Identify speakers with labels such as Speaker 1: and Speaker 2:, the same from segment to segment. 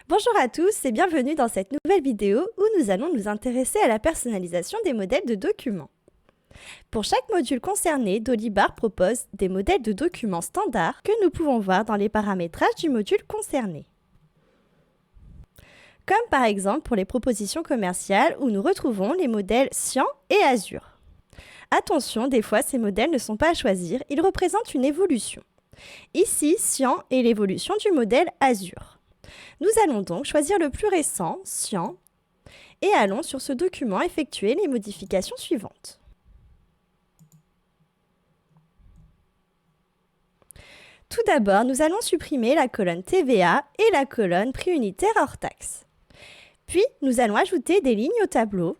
Speaker 1: Bonjour à tous et bienvenue dans cette nouvelle vidéo où nous allons nous intéresser à la personnalisation des modèles de documents. Pour chaque module concerné, Dolibar propose des modèles de documents standards que nous pouvons voir dans les paramétrages du module concerné. Comme par exemple pour les propositions commerciales où nous retrouvons les modèles Cyan et Azure. Attention, des fois ces modèles ne sont pas à choisir, ils représentent une évolution. Ici, Cyan est l'évolution du modèle Azure. Nous allons donc choisir le plus récent, Cyan, et allons sur ce document effectuer les modifications suivantes. Tout d'abord, nous allons supprimer la colonne TVA et la colonne prix unitaire hors taxe. Puis, nous allons ajouter des lignes au tableau.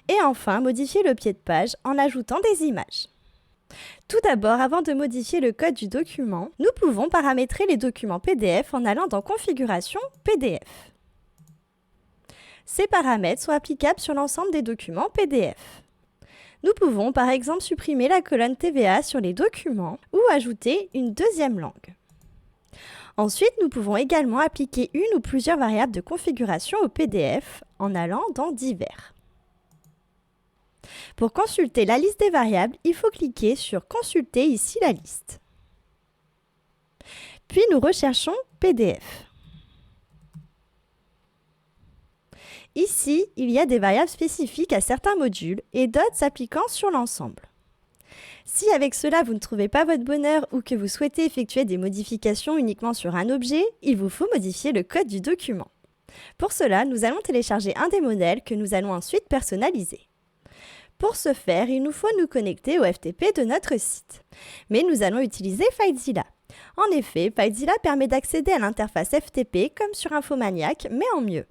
Speaker 1: Et enfin, modifier le pied de page en ajoutant des images. Tout d'abord, avant de modifier le code du document, nous pouvons paramétrer les documents PDF en allant dans Configuration PDF. Ces paramètres sont applicables sur l'ensemble des documents PDF. Nous pouvons par exemple supprimer la colonne TVA sur les documents ou ajouter une deuxième langue. Ensuite, nous pouvons également appliquer une ou plusieurs variables de configuration au PDF en allant dans Divers. Pour consulter la liste des variables, il faut cliquer sur « Consulter » ici la liste. Puis nous recherchons PDF. Ici, il y a des variables spécifiques à certains modules et d'autres s'appliquant sur l'ensemble. Si avec cela vous ne trouvez pas votre bonheur ou que vous souhaitez effectuer des modifications uniquement sur un objet, il vous faut modifier le code du document. Pour cela, nous allons télécharger un des modèles que nous allons ensuite personnaliser. Pour ce faire, il nous faut nous connecter au FTP de notre site. Mais nous allons utiliser FileZilla. En effet, FileZilla permet d'accéder à l'interface FTP comme sur Infomaniac, mais en mieux.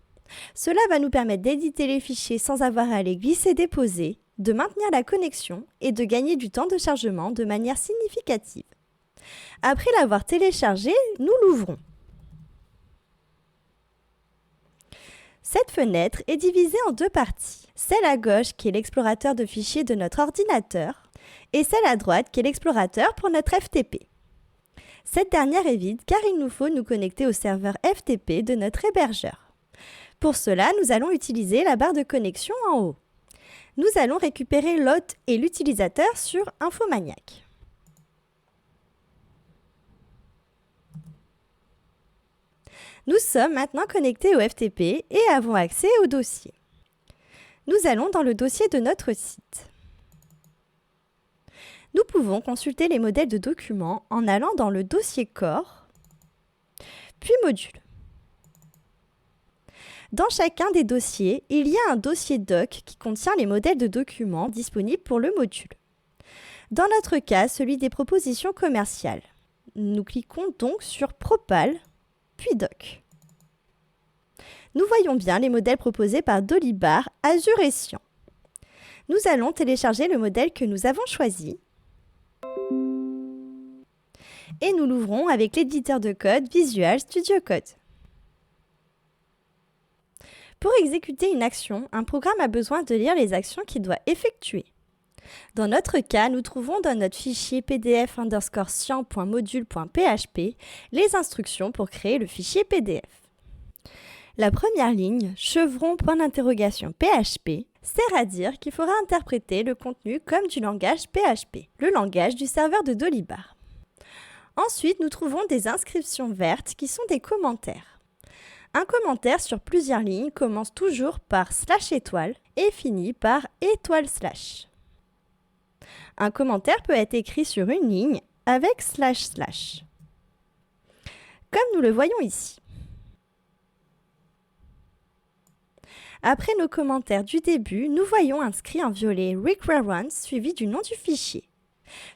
Speaker 1: Cela va nous permettre d'éditer les fichiers sans avoir à les glisser-déposer, de maintenir la connexion et de gagner du temps de chargement de manière significative. Après l'avoir téléchargé, nous l'ouvrons. Cette fenêtre est divisée en deux parties. Celle à gauche qui est l'explorateur de fichiers de notre ordinateur et celle à droite qui est l'explorateur pour notre FTP. Cette dernière est vide car il nous faut nous connecter au serveur FTP de notre hébergeur. Pour cela, nous allons utiliser la barre de connexion en haut. Nous allons récupérer l'hôte et l'utilisateur sur Infomaniac. Nous sommes maintenant connectés au FTP et avons accès au dossier. Nous allons dans le dossier de notre site. Nous pouvons consulter les modèles de documents en allant dans le dossier corps, puis module. Dans chacun des dossiers, il y a un dossier doc qui contient les modèles de documents disponibles pour le module. Dans notre cas, celui des propositions commerciales. Nous cliquons donc sur Propal, puis Doc. Nous voyons bien les modèles proposés par Dolibar, Azure et Cyan. Nous allons télécharger le modèle que nous avons choisi et nous l'ouvrons avec l'éditeur de code Visual Studio Code. Pour exécuter une action, un programme a besoin de lire les actions qu'il doit effectuer. Dans notre cas, nous trouvons dans notre fichier pdf_cyan.module.php les instructions pour créer le fichier PDF. La première ligne, chevron.php, sert à dire qu'il faudra interpréter le contenu comme du langage PHP, le langage du serveur de Dolibar. Ensuite, nous trouvons des inscriptions vertes qui sont des commentaires. Un commentaire sur plusieurs lignes commence toujours par /étoile et finit par /. Un commentaire peut être écrit sur une ligne avec //. Comme nous le voyons ici. Après nos commentaires du début, nous voyons inscrit en violet requirements suivi du nom du fichier.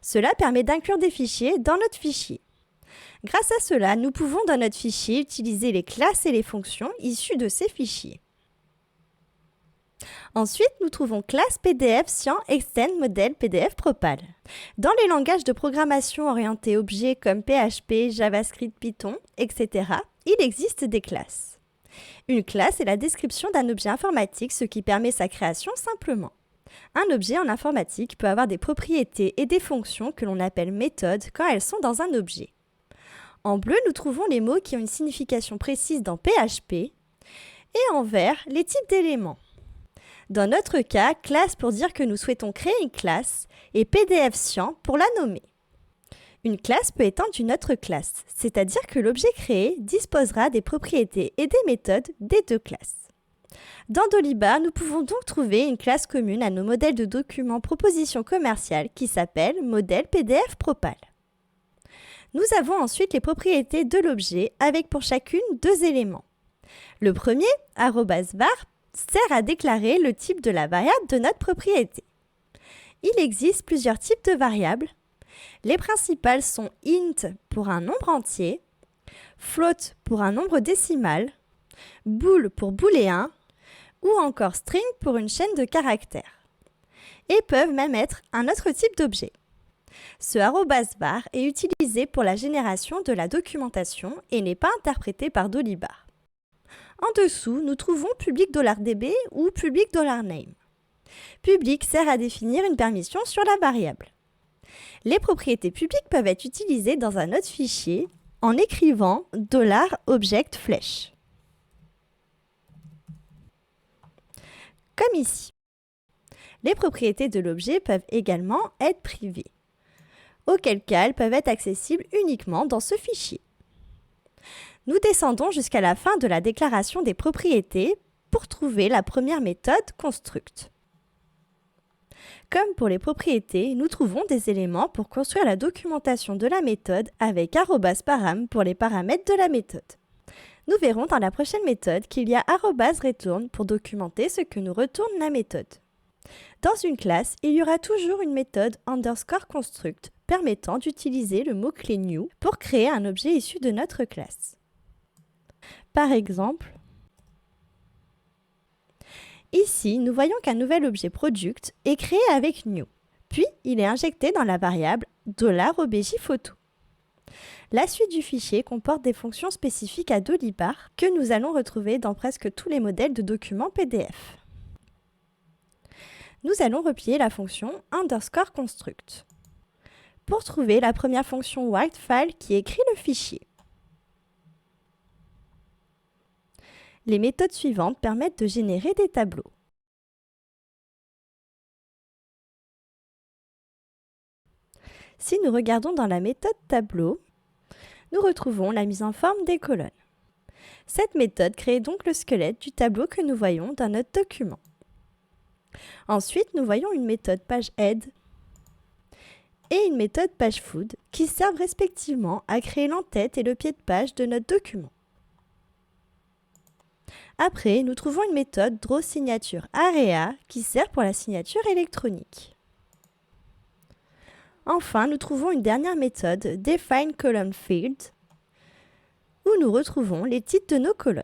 Speaker 1: Cela permet d'inclure des fichiers dans notre fichier. Grâce à cela, nous pouvons dans notre fichier utiliser les classes et les fonctions issues de ces fichiers. Ensuite, nous trouvons classe PDF Cyan Extend Model PDF Propal. Dans les langages de programmation orientés objets comme PHP, JavaScript, Python, etc., il existe des classes. Une classe est la description d'un objet informatique, ce qui permet sa création simplement. Un objet en informatique peut avoir des propriétés et des fonctions que l'on appelle méthodes quand elles sont dans un objet. En bleu, nous trouvons les mots qui ont une signification précise dans PHP et en vert, les types d'éléments. Dans notre cas, classe pour dire que nous souhaitons créer une classe et PDF Science pour la nommer. Une classe peut étendre une autre classe, c'est-à-dire que l'objet créé disposera des propriétés et des méthodes des deux classes. Dans Dolibar, nous pouvons donc trouver une classe commune à nos modèles de documents propositions commerciales qui s'appelle modèle PDF Propal. Nous avons ensuite les propriétés de l'objet avec pour chacune deux éléments. Le premier, @var, sert à déclarer le type de la variable de notre propriété. Il existe plusieurs types de variables. Les principales sont int pour un nombre entier, float pour un nombre décimal, bool pour booléen ou encore string pour une chaîne de caractères. Et peuvent même être un autre type d'objet. Ce @var est utilisé pour la génération de la documentation et n'est pas interprété par Dolibar. En dessous, nous trouvons public $db ou public $name. Public sert à définir une permission sur la variable. Les propriétés publiques peuvent être utilisées dans un autre fichier en écrivant $object flèche. Comme ici. Les propriétés de l'objet peuvent également être privées, auquel cas elles peuvent être accessibles uniquement dans ce fichier. Nous descendons jusqu'à la fin de la déclaration des propriétés pour trouver la première méthode construct. Comme pour les propriétés, nous trouvons des éléments pour construire la documentation de la méthode avec @param pour les paramètres de la méthode. Nous verrons dans la prochaine méthode qu'il y a @return pour documenter ce que nous retourne la méthode. Dans une classe, il y aura toujours une méthode _construct permettant d'utiliser le mot-clé new pour créer un objet issu de notre classe. Par exemple, ici, nous voyons qu'un nouvel objet product est créé avec new, puis il est injecté dans la variable $objphoto. La suite du fichier comporte des fonctions spécifiques à Dolibar que nous allons retrouver dans presque tous les modèles de documents PDF. Nous allons replier la fonction _construct pour trouver la première fonction wildFile qui écrit le fichier. Les méthodes suivantes permettent de générer des tableaux. Si nous regardons dans la méthode tableau, nous retrouvons la mise en forme des colonnes. Cette méthode crée donc le squelette du tableau que nous voyons dans notre document. Ensuite, nous voyons une méthode pageHead et une méthode pageFood qui servent respectivement à créer l'entête et le pied de page de notre document. Après, nous trouvons une méthode drawSignatureArea qui sert pour la signature électronique. Enfin, nous trouvons une dernière méthode defineColumnField où nous retrouvons les titres de nos colonnes.